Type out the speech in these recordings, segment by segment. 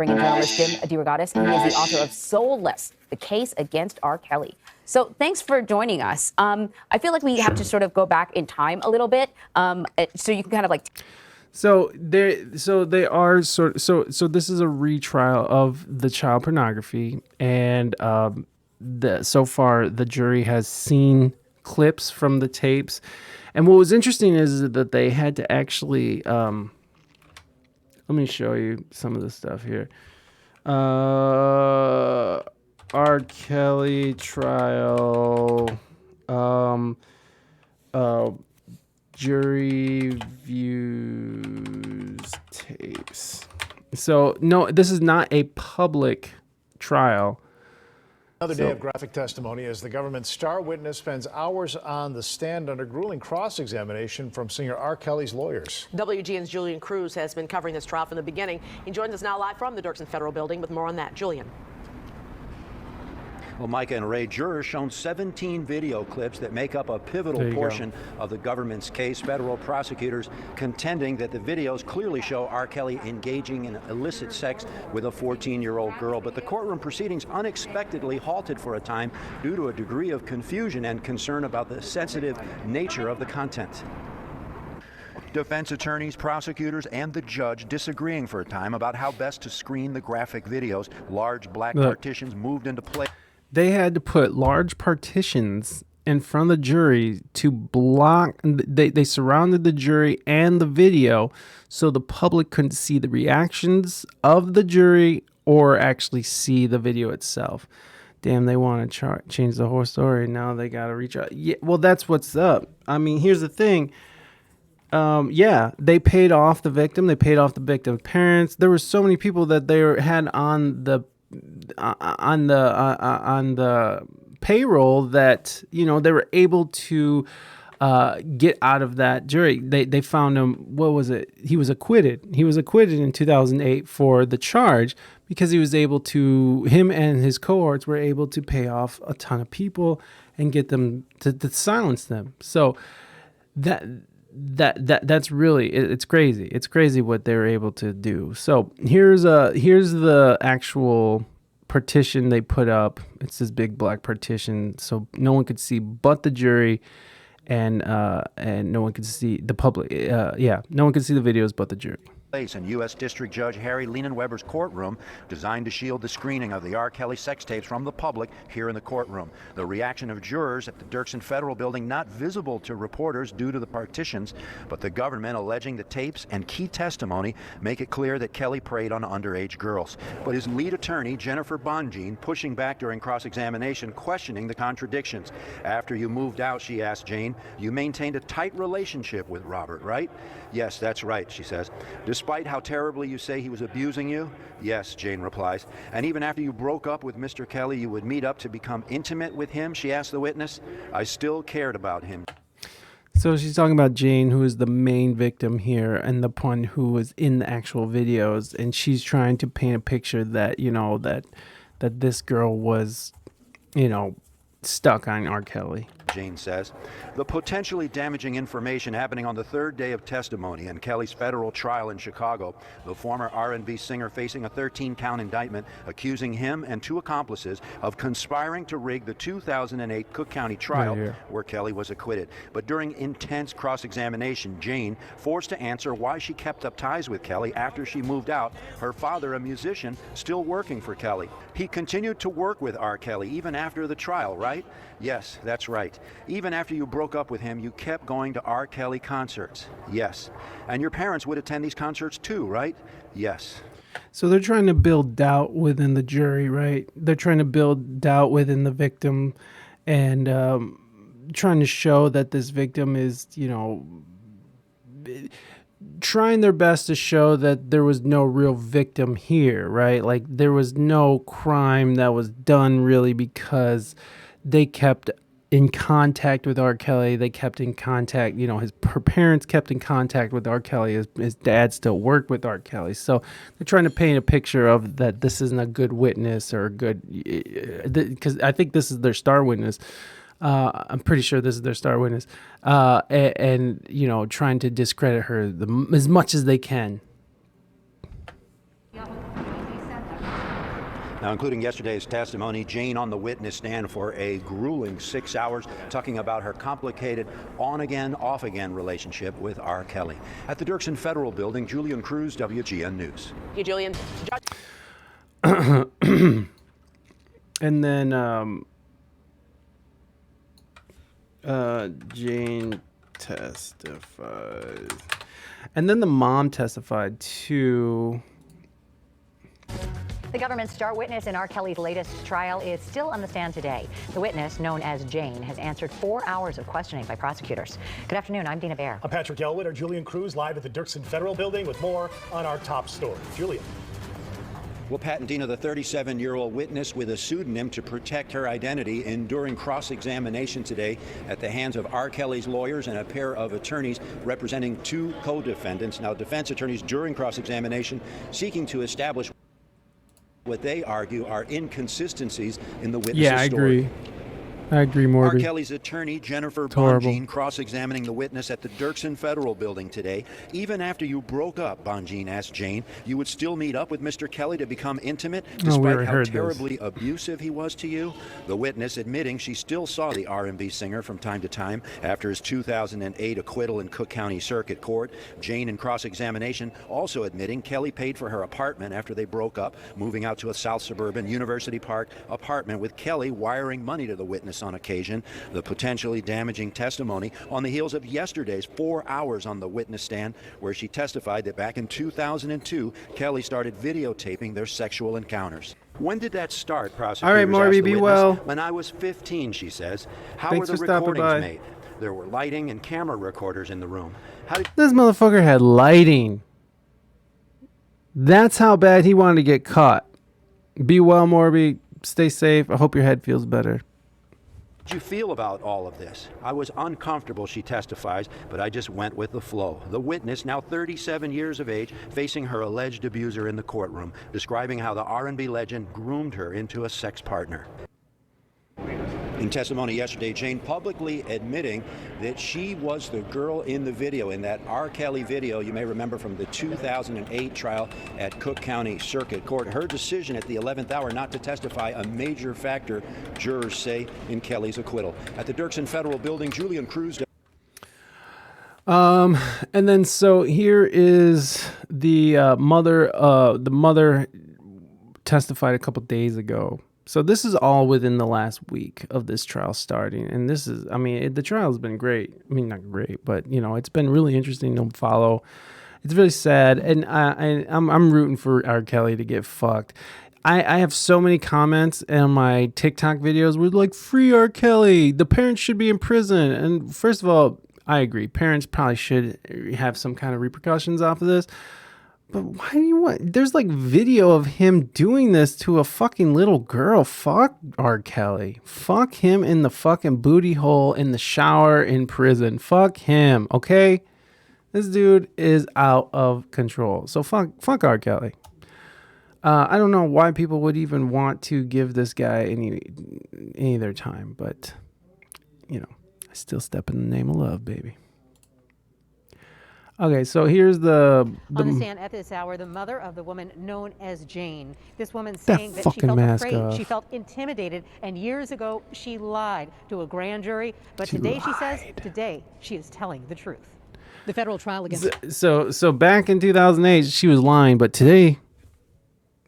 bring in journalist Jim DeRogatis. He is the author of Soulless, The Case Against R. Kelly. So thanks for joining us. I feel like we have to sort of go back in time a little bit, so you can kind of like. So this is a retrial of the child pornography, and so far the jury has seen clips from the tapes, and what was interesting is that they had to actually let me show you some of the stuff here. R. Kelly trial, jury views tapes. So no, this is not a public trial. Another day of graphic testimony as the government's star witness spends hours on the stand under grueling cross-examination from singer R. Kelly's lawyers. WGN's Julian Cruz has been covering this trial from the beginning. He joins us now live from the Dirksen Federal Building with more on that. Julian. Well, Micah and Ray, jurors shown 17 video clips that make up a pivotal portion of the government's case. Federal prosecutors contending that the videos clearly show R. Kelly engaging in illicit sex with a 14-year-old girl. But the courtroom proceedings unexpectedly halted for a time due to a degree of confusion and concern about the sensitive nature of the content. Defense attorneys, prosecutors, and the judge disagreeing for a time about how best to screen the graphic videos. Large black partitions moved into place. They had to put large partitions in front of the jury to block. They surrounded the jury and the video so the public couldn't see the reactions of the jury or actually see the video itself. Damn, they want to change the whole story. Now they got to reach out. Yeah, well, that's what's up. I mean, here's the thing. They paid off the victim. They paid off the victim's parents. There were so many people that they had on the payroll that, you know, they were able to get out of that jury. They found him. What was it? He was acquitted. He was acquitted in 2008 for the charge because he was able to. Him and his cohorts were able to pay off a ton of people and get them to silence them. So that's really, it's crazy. It's crazy what they were able to do. So here's the actual partition they put up. It's this big black partition, so no one could see but the jury, and no one could see the public. No one could see the videos but the jury. In U.S. District Judge Harry Leinenweber's courtroom, designed to shield the screening of the R. Kelly sex tapes from the public here in the courtroom. The reaction of jurors at the Dirksen Federal Building not visible to reporters due to the partitions, but the government alleging the tapes and key testimony make it clear that Kelly preyed on underage girls. But his lead attorney, Jennifer Bonjean, pushing back during cross-examination, questioning the contradictions. After you moved out, she asked Jane, you maintained a tight relationship with Robert, right? Yes, that's right, she says. Despite how terribly you say he was abusing you? Yes, Jane replies. And even after you broke up with Mr. Kelly, you would meet up to become intimate with him? She asked the witness. I still cared about him. So she's talking about Jane, who is the main victim here, and the one who was in the actual videos, and she's trying to paint a picture that, you know, that this girl was, you know, stuck on R. Kelly. Jane says. The potentially damaging information happening on the third day of testimony in Kelly's federal trial in Chicago. The former R&B singer facing a 13-count indictment accusing him and two accomplices of conspiring to rig the 2008 Cook County trial where Kelly was acquitted. But during intense cross-examination, Jane forced to answer why she kept up ties with Kelly after she moved out, her father a musician still working for Kelly. He continued to work with R. Kelly even after the trial, right? Yes, that's right. Even after you broke up with him, you kept going to R. Kelly concerts. Yes. And your parents would attend these concerts too, right? Yes. So they're trying to build doubt within the jury, right? They're trying to build doubt within the victim and trying to show that this victim is, you know, trying their best to show that there was no real victim here, right? Like there was no crime that was done really because they kept in contact with R. Kelly. They kept in contact, you know, her parents kept in contact with R. Kelly. His dad still worked with R. Kelly. So they're trying to paint a picture of that this isn't a good witness or a good, because I think this is their star witness. I'm pretty sure this is their star witness. And you know, trying to discredit her as much as they can. Now, including yesterday's testimony, Jane on the witness stand for a grueling 6 hours, talking about her complicated on-again, off-again relationship with R. Kelly. At the Dirksen Federal Building, Julian Cruz, WGN News. Thank you, Julian. And then Jane testifies. And then the mom testified too. The government's star witness in R. Kelly's latest trial is still on the stand today. The witness, known as Jane, has answered 4 hours of questioning by prosecutors. Good afternoon, I'm Dina Bair. I'm Patrick Elwood, our Julian Cruz, live at the Dirksen Federal Building with more on our top story. Julian. Well, Pat and Dina, the 37-year-old witness with a pseudonym to protect her identity enduring cross-examination today at the hands of R. Kelly's lawyers and a pair of attorneys representing 2 co-defendants. Now, defense attorneys during cross-examination seeking to establish what they argue are inconsistencies in the witness's story. Yeah, I agree. I agree, Morby. R. Kelly's attorney, Jennifer Horrible. Bonjean, cross-examining the witness at the Dirksen Federal Building today. Even after you broke up, Bonjean asked Jane, you would still meet up with Mr. Kelly to become intimate, despite how terribly abusive he was to you? The witness admitting she still saw the R&B singer from time to time after his 2008 acquittal in Cook County Circuit Court. Jane, in cross-examination, also admitting Kelly paid for her apartment after they broke up, moving out to a South Suburban University Park apartment, with Kelly wiring money to the witness on occasion. The potentially damaging testimony on the heels of yesterday's 4 hours on the witness stand, where she testified that back in 2002, Kelly started videotaping their sexual encounters. When did that start, prosecutors? All right, Morby, asked the be witness. well. When I was 15, she says. How Thanks were the for stopping recordings by. made? There were lighting and camera recorders in the room. How did This motherfucker had lighting. That's how bad he wanted to get caught. Be well, Morby. Stay safe. I hope your head feels better. you feel about all of this? I was uncomfortable, she testifies, but I just went with the flow. The witness, now 37 years of age, facing her alleged abuser in the courtroom, describing how the R&B legend groomed her into a sex partner. In testimony yesterday, Jane publicly admitting that she was the girl in the video, in that R. Kelly video you may remember from the 2008 trial at Cook County Circuit Court. Her decision at the 11th hour not to testify, a major factor, jurors say, in Kelly's acquittal. At the Dirksen Federal Building, Julian Cruz. And then so here is the mother. The mother testified a couple days ago. So this is all within the last week of this trial starting, and this is, I mean, the trial has been great. I mean, not great, but you know, it's been really interesting to follow. It's really sad, and I'm rooting for R. Kelly to get fucked. I have so many comments on my TikTok videos with like, free R. Kelly, the parents should be in prison. And first of all, I agree, parents probably should have some kind of repercussions off of this. But why do you want? There's like video of him doing this to a fucking little girl. Fuck R. Kelly. Fuck him in the fucking booty hole in the shower in prison. Fuck him. Okay, this dude is out of control. So fuck R. Kelly. I don't know why people would even want to give this guy any of their time, but you know, I still step in the name of love, baby. Okay, so here's on the stand at this hour, the mother of the woman known as Jane. This woman saying that she felt afraid, she felt intimidated, and years ago she lied to a grand jury. But today she says, today she is telling the truth. The federal trial against so back in 2008 she was lying, but today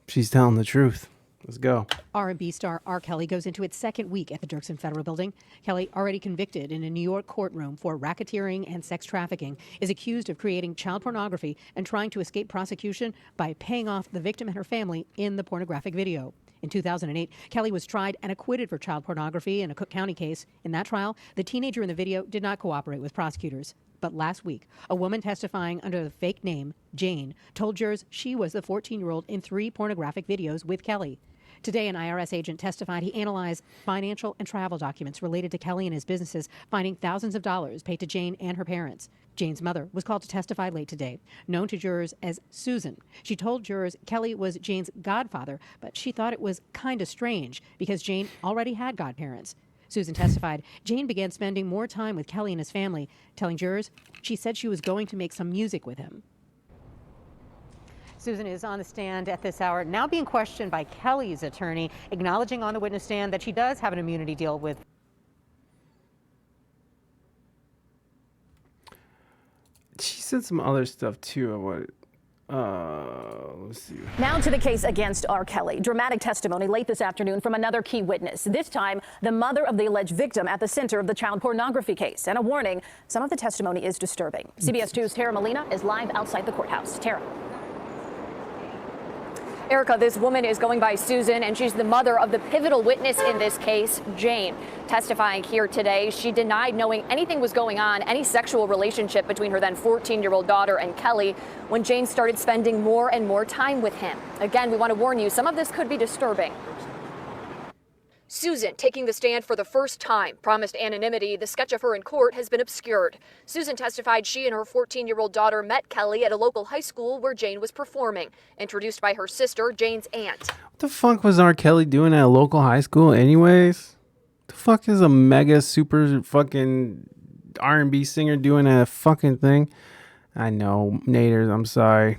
she's telling the truth. Let's go. R&B star R. Kelly goes into its second week at the Dirksen Federal Building. Kelly, already convicted in a New York courtroom for racketeering and sex trafficking, is accused of creating child pornography and trying to escape prosecution by paying off the victim and her family in the pornographic video. In 2008, Kelly was tried and acquitted for child pornography in a Cook County case. In that trial, the teenager in the video did not cooperate with prosecutors. But last week, a woman testifying under the fake name, Jane, told jurors she was the 14-year-old in 3 pornographic videos with Kelly. Today, an IRS agent testified he analyzed financial and travel documents related to Kelly and his businesses, finding thousands of dollars paid to Jane and her parents. Jane's mother was called to testify late today, known to jurors as Susan. She told jurors Kelly was Jane's godfather, but she thought it was kind of strange because Jane already had godparents. Susan testified Jane began spending more time with Kelly and his family, telling jurors she said she was going to make some music with him. Susan is on the stand at this hour, now being questioned by Kelly's attorney, acknowledging on the witness stand that she does have an immunity deal with. She said some other stuff too. Let's see. Now to the case against R. Kelly. Dramatic testimony late this afternoon from another key witness. This time, the mother of the alleged victim at the center of the child pornography case. And a warning, some of the testimony is disturbing. CBS 2's Tara Molina is live outside the courthouse. Tara. Erica, this woman is going by Susan, and she's the mother of the pivotal witness in this case, Jane. Testifying here today, she denied knowing anything was going on, any sexual relationship between her then 14-year-old daughter and Kelly, when Jane started spending more and more time with him. Again, we want to warn you, some of this could be disturbing. Susan, taking the stand for the first time, promised anonymity. The sketch of her in court has been obscured. Susan testified she and her 14-year-old daughter met Kelly at a local high school where Jane was performing, introduced by her sister, Jane's aunt. What the fuck was R. Kelly doing at a local high school anyways? The fuck is a mega super fucking R&B singer doing a fucking thing? I know, Naders, I'm sorry.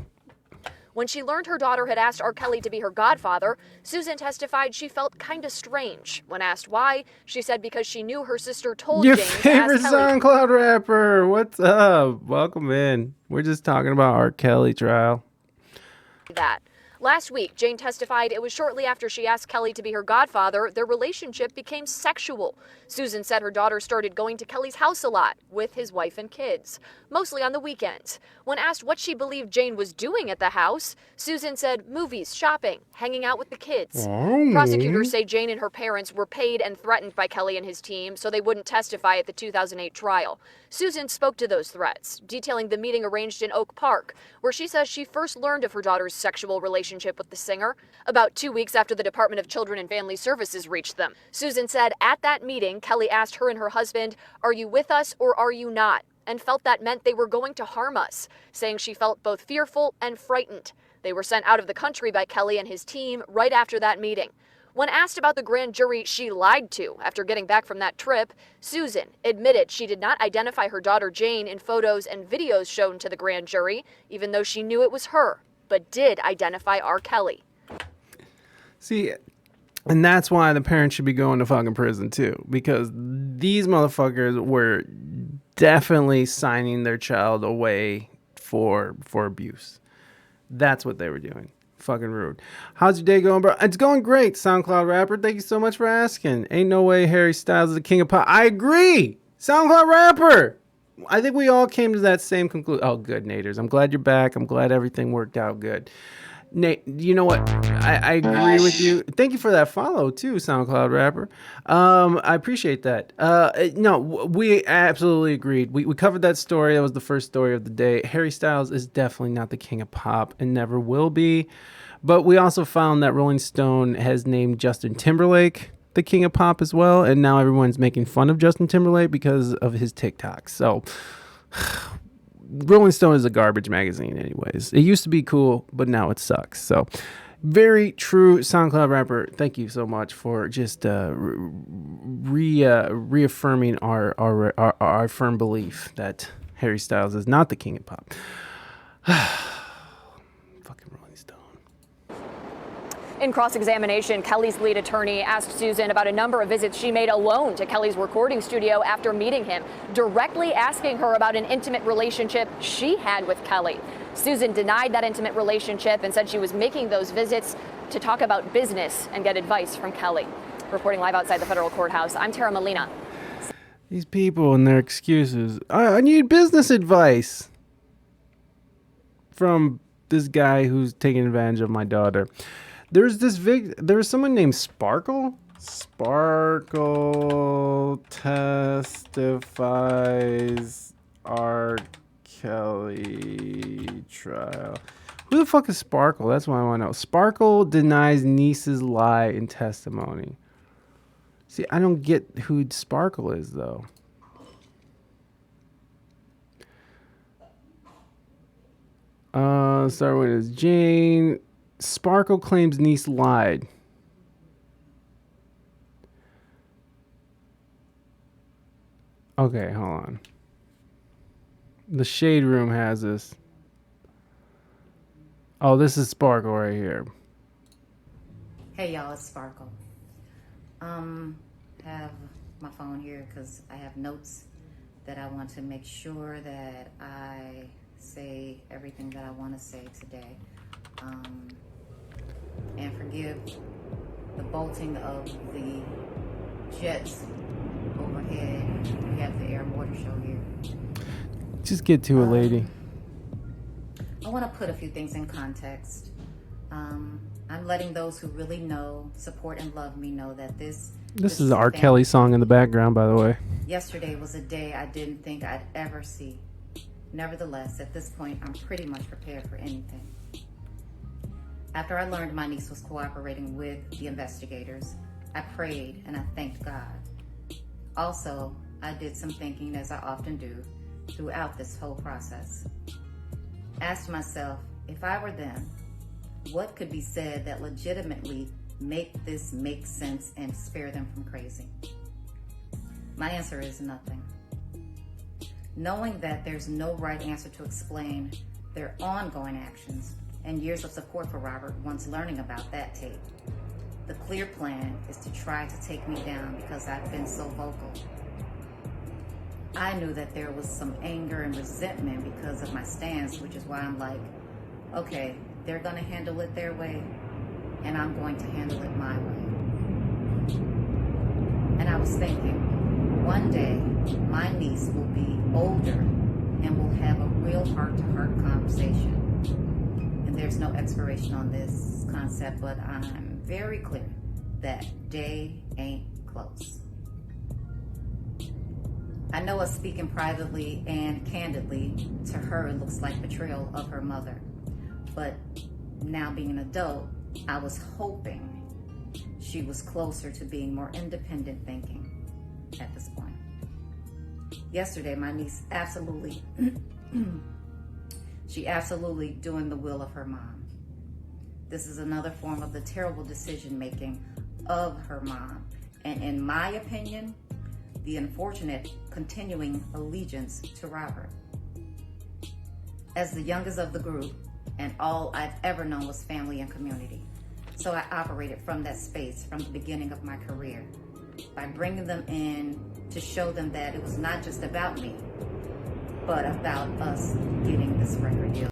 When she learned her daughter had asked R. Kelly to be her godfather, Susan testified she felt kinda strange. When asked why, she said because she knew her sister told Your Jane favorite to ask Kelly SoundCloud rapper. What's up? Welcome in. We're just talking about R. Kelly trial. that. Last week, Jane testified it was shortly after she asked Kelly to be her godfather, their relationship became sexual. Susan said her daughter started going to Kelly's house a lot with his wife and kids, mostly on the weekends. When asked what she believed Jane was doing at the house, Susan said movies, shopping, hanging out with the kids. Prosecutors say Jane and her parents were paid and threatened by Kelly and his team so they wouldn't testify at the 2008 trial. Susan spoke to those threats, detailing the meeting arranged in Oak Park, where she says she first learned of her daughter's sexual relationship with the singer about 2 weeks after the Department of Children and Family Services reached them. Susan said at that meeting, Kelly asked her and her husband, "Are you with us or are you not?" and felt that meant they were going to harm us, saying she felt both fearful and frightened. They were sent out of the country by Kelly and his team right after that meeting. When asked about the grand jury she lied to after getting back from that trip, Susan admitted she did not identify her daughter Jane in photos and videos shown to the grand jury, even though she knew it was her, but did identify R. Kelly. See, and that's why the parents should be going to fucking prison too, because these motherfuckers were definitely signing their child away for abuse. That's what they were doing. Fucking rude. How's your day going, bro? It's going great, SoundCloud rapper. Thank you so much for asking. Ain't no way Harry Styles is the king of pop. I agree. SoundCloud rapper. I think we all came to that same conclusion. Oh, good, Naders. I'm glad you're back. I'm glad everything worked out good. Nate, you know what? I agree with you. Thank you for that follow too, SoundCloud rapper. I appreciate that. No, we absolutely agreed. We covered that story. That was the first story of the day. Harry Styles is definitely not the king of pop and never will be. But we also found that Rolling Stone has named Justin Timberlake the king of pop as well. And now everyone's making fun of Justin Timberlake because of his TikToks. So Rolling Stone is a garbage magazine anyways. It used to be cool, but now it sucks. So very true, SoundCloud rapper. Thank you so much for just reaffirming our firm belief that Harry Styles is not the king of pop. Fucking Rolling Stone. In cross-examination, Kelly's lead attorney asked Susan about a number of visits she made alone to Kelly's recording studio after meeting him, directly asking her about an intimate relationship she had with Kelly. Susan denied that intimate relationship and said she was making those visits to talk about business and get advice from Kelly. Reporting live outside the federal courthouse, I'm Tara Molina. These people and their excuses. I need business advice from this guy who's taking advantage of my daughter. There's someone named Sparkle. Sparkle testifies R. Kelly trial. Who the fuck is Sparkle? That's what I want to know. Sparkle denies niece's lie in testimony. See, I don't get who Sparkle is, though. Start with is Jane. Sparkle claims niece lied. Okay, hold on. The Shade Room has this. Oh, this is Sparkle right here. Hey y'all, it's Sparkle. Have my phone here because I have notes that I want to make sure that I say everything that I want to say today. And forgive the bolting of the jets overhead. We have the air mortar show here. Just get to it, lady. I want to put a few things in context. I'm letting those who really know, support, and love me know that this is the R. Kelly song in the background, by the way. Yesterday was a day I didn't think I'd ever see. Nevertheless, at this point, I'm pretty much prepared for anything. After I learned my niece was cooperating with the investigators, I prayed and I thanked God. Also, I did some thinking, as I often do, throughout this whole process. Asked myself, if I were them, what could be said that legitimately make this make sense and spare them from crazy? My answer is nothing. Knowing that there's no right answer to explain their ongoing actions and years of support for Robert once learning about that tape, the clear plan is to try to take me down because I've been so vocal. I knew that there was some anger and resentment because of my stance, which is why I'm like, okay, they're going to handle it their way, and I'm going to handle it my way. And I was thinking, one day, my niece will be older and will have a real heart-to-heart conversation. And there's no expiration on this concept, but I'm very clear that day ain't close. I know us speaking privately and candidly, to her it looks like betrayal of her mother. But now being an adult, I was hoping she was closer to being more independent thinking at this point. Yesterday, my niece absolutely doing the will of her mom. This is another form of the terrible decision making of her mom. And in my opinion, the unfortunate continuing allegiance to Robert. As the youngest of the group, and all I've ever known was family and community. So I operated from that space from the beginning of my career, by bringing them in to show them that it was not just about me, but about us getting this record deal.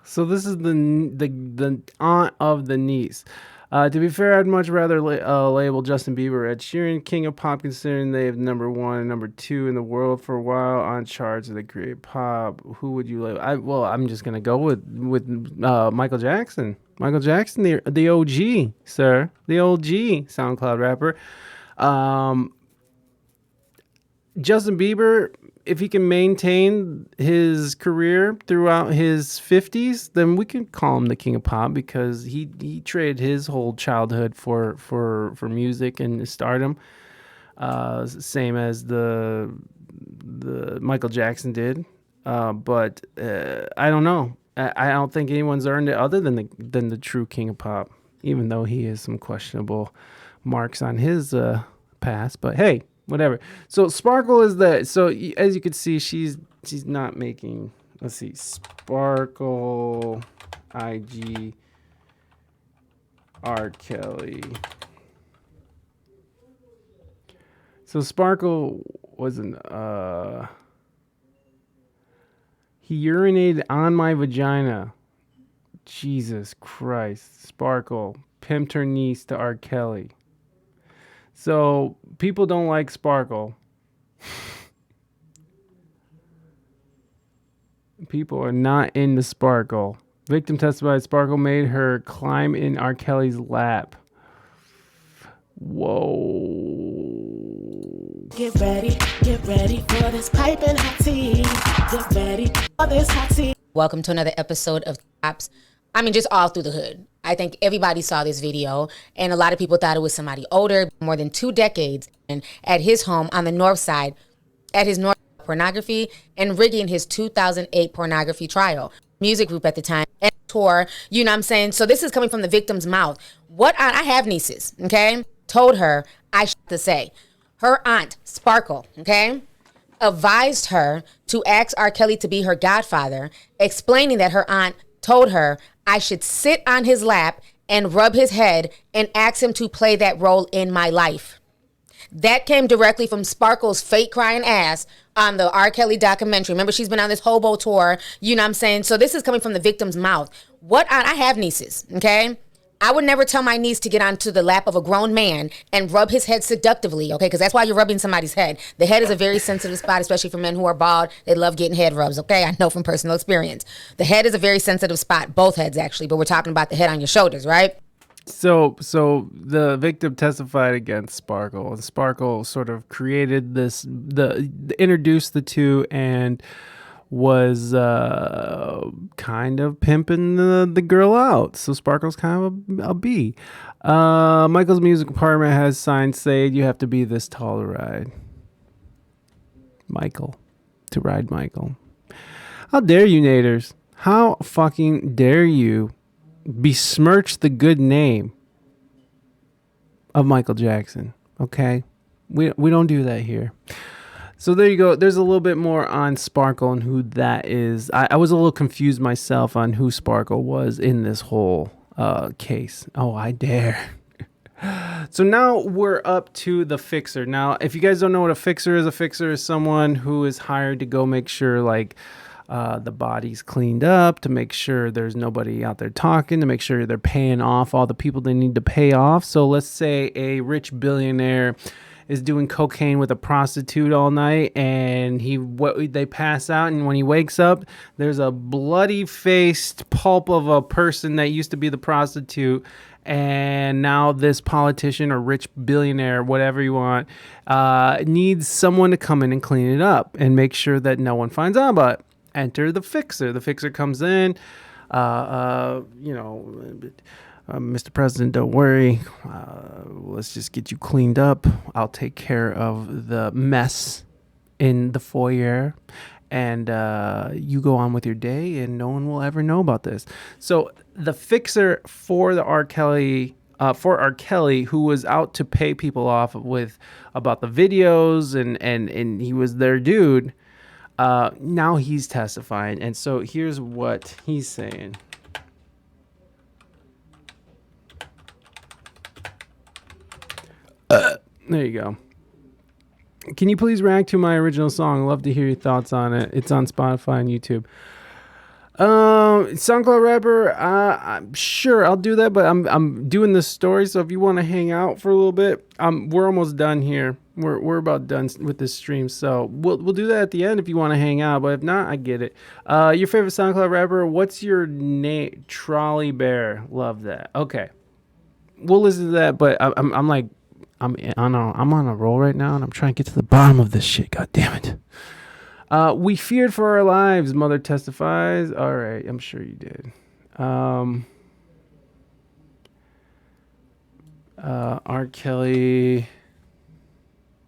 So this is the aunt of the niece. To be fair, I'd much rather label Justin Bieber, Ed Sheeran, King of Pop, considering they have number 1 and number 2 in the world for a while on charts of the great pop. Who would you label? I'm just gonna go with Michael Jackson. Michael Jackson, the OG, sir, the OG SoundCloud rapper. Justin Bieber, if he can maintain his career throughout his 50s, then we can call him the King of Pop, because he traded his whole childhood for music and stardom, same as the Michael Jackson did. But I don't know. I don't think anyone's earned it other than the true King of Pop, even though he has some questionable marks on his past. But hey, whatever. So Sparkle is so as you can see, she's not making, let's see, Sparkle, IG, R. Kelly. So Sparkle wasn't, he urinated on my vagina. Jesus Christ. Sparkle pimped her niece to R. Kelly. So people don't like Sparkle. People are not into Sparkle. Victim testified Sparkle made her climb in R. Kelly's lap. Whoa. Get ready for this piping hot tea. Get ready for this hot tea. Welcome to another episode of Taps. I mean, just all through the hood. I think everybody saw this video, and a lot of people thought it was somebody older, more than 2 decades, and at his home on the north side, at his north pornography, and rigging his 2008 pornography trial. Music group at the time, and tour, you know what I'm saying? So this is coming from the victim's mouth. What aunt, I have nieces, okay? Told her I to say. Her aunt, Sparkle, okay? advised her to ask R. Kelly to be her godfather, explaining that her aunt told her I should sit on his lap and rub his head and ask him to play that role in my life. That came directly from Sparkle's fake crying ass on the R. Kelly documentary. Remember, she's been on this hobo tour, you know what I'm saying? So this is coming from the victim's mouth. I have nieces, okay? I would never tell my niece to get onto the lap of a grown man and rub his head seductively, okay? Because that's why you're rubbing somebody's head. The head is a very sensitive spot, especially for men who are bald. They love getting head rubs, okay? I know from personal experience. The head is a very sensitive spot, both heads actually, but we're talking about the head on your shoulders, right? So the victim testified against Sparkle, and Sparkle sort of created introduced the two and was kind of pimping the girl out. So Sparkle's kind of a B. Michael's music department has signs saying you have to be this tall to ride Michael. How dare you, Naders? How fucking dare you besmirch the good name of Michael Jackson? Okay, we don't do that here. So there you go. There's a little bit more on Sparkle and who that is. I was a little confused myself on who Sparkle was in this whole case. Oh, I dare. So now we're up to the fixer. Now, if you guys don't know what a fixer is someone who is hired to go make sure the body's cleaned up, to make sure there's nobody out there talking, to make sure they're paying off all the people they need to pay off. So let's say a rich billionaire is doing cocaine with a prostitute all night, and they pass out, and when he wakes up, there's a bloody faced pulp of a person that used to be the prostitute, and now this politician or rich billionaire, whatever you want, needs someone to come in and clean it up and make sure that no one finds out about it. Enter the fixer. The fixer comes in, Mr. President, don't worry. Let's just get you cleaned up. I'll take care of the mess in the foyer, and you go on with your day, and no one will ever know about this. So the fixer for R. Kelly, who was out to pay people off about the videos, and he was their dude. Now he's testifying, and so here's what he's saying. There you go. Can you please react to my original song? Love to hear your thoughts on it. It's on Spotify and YouTube. SoundCloud rapper, I'm sure I'll do that, but I'm doing this story, so if you want to hang out for a little bit, we're almost done here. We're about done with this stream, so we'll do that at the end if you want to hang out, but if not, I get it. Your favorite SoundCloud rapper, what's your name? Trolley Bear. Love that. Okay, we'll listen to that, but I'm on a roll right now, and I'm trying to get to the bottom of this shit. God damn it. We feared for our lives, mother testifies. All right, I'm sure you did. R. Kelly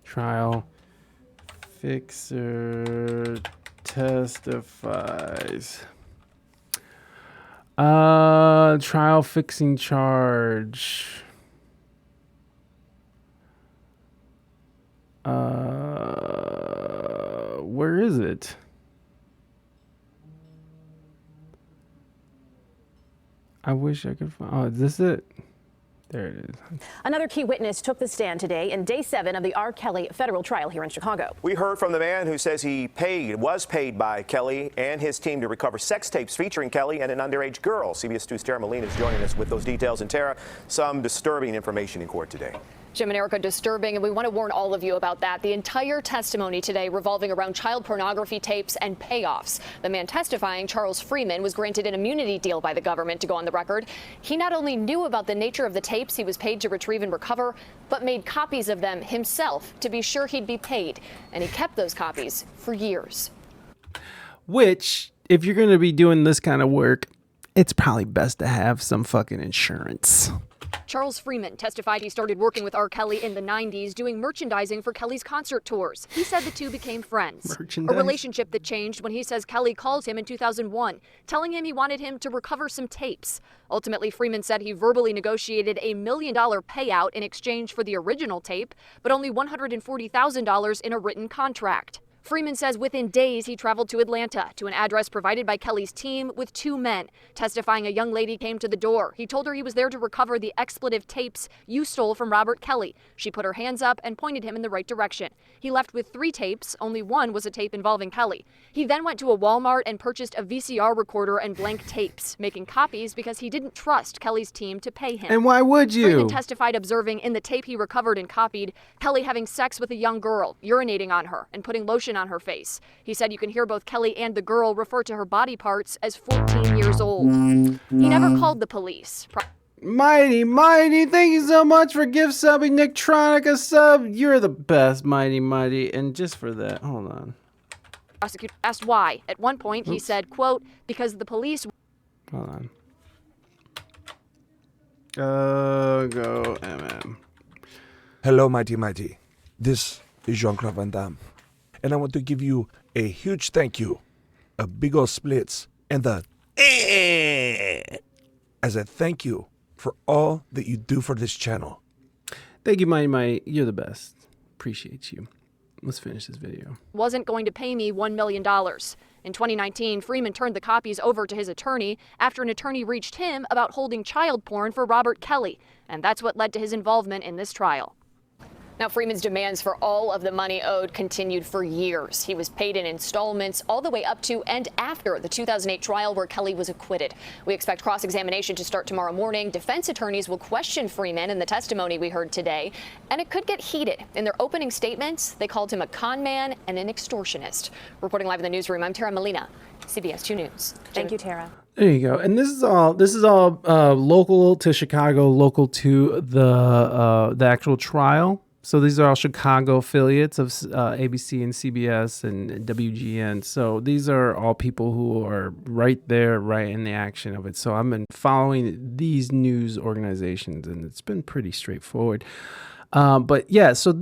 trial fixer testifies. Trial fixing charge. Where is it? I wish I could find. Oh, is this it? There it is. Another key witness took the stand today in day 7 of the R. Kelly federal trial here in Chicago. We heard from the man who says he was paid by Kelly and his team to recover sex tapes featuring Kelly and an underage girl. CBS 2's Tara Molina is joining us with those details. And Tara, some disturbing information in court today. Jim and Erica, disturbing, and we want to warn all of you about that. The entire testimony today revolving around child pornography tapes and payoffs. The man testifying, Charles Freeman, was granted an immunity deal by the government to go on the record. He not only knew about the nature of the tapes he was paid to retrieve and recover, but made copies of them himself to be sure he'd be paid. And he kept those copies for years. Which, if you're going to be doing this kind of work, it's probably best to have some fucking insurance. Charles Freeman testified he started working with R. Kelly in the 90s doing merchandising for Kelly's concert tours. He said the two became friends. A relationship that changed when he says Kelly called him in 2001, telling him he wanted him to recover some tapes. Ultimately, Freeman said he verbally negotiated a $1 million payout in exchange for the original tape, but only $140,000 in a written contract. Freeman says within days he traveled to Atlanta to an address provided by Kelly's team with 2 men. Testifying, a young lady came to the door. He told her he was there to recover the expletive tapes you stole from Robert Kelly. She put her hands up and pointed him in the right direction. He left with 3 tapes. Only one was a tape involving Kelly. He then went to a Walmart and purchased a VCR recorder and blank tapes, making copies because he didn't trust Kelly's team to pay him. And why would you? Freeman testified observing in the tape he recovered and copied Kelly having sex with a young girl, urinating on her, and putting lotion on her face. He said you can hear both Kelly and the girl refer to her body parts as 14 years old. He never called the police. Mighty, thank you so much for gift subbing Nick Tronic a sub. You're the best, Mighty. And just for that, hold on. Prosecutor asked why. At one point, he said, quote, because the police... Hold on. Go MM. Hello, Mighty. This is Jean-Claude Van Damme. And I want to give you a huge thank you, a big ol' splits, and the as a thank you for all that you do for this channel. Thank you, Mighty. You're the best. Appreciate you. Let's finish this video. Wasn't going to pay me $1 million. In 2019, Freeman turned the copies over to his attorney after an attorney reached him about holding child porn for Robert Kelly. And that's what led to his involvement in this trial. Now, Freeman's demands for all of the money owed continued for years. He was paid in installments all the way up to and after the 2008 trial where Kelly was acquitted. We expect cross-examination to start tomorrow morning. Defense attorneys will question Freeman in the testimony we heard today, and it could get heated. In their opening statements, they called him a con man and an extortionist. Reporting live in the newsroom, I'm Tara Molina, CBS 2 News. Thank you, Tara. There you go. And this is all local to Chicago, local to the actual trial. So these are all Chicago affiliates of ABC and CBS and WGN. So these are all people who are right there, right in the action of it. So I've been following these news organizations, and it's been pretty straightforward. But yeah, so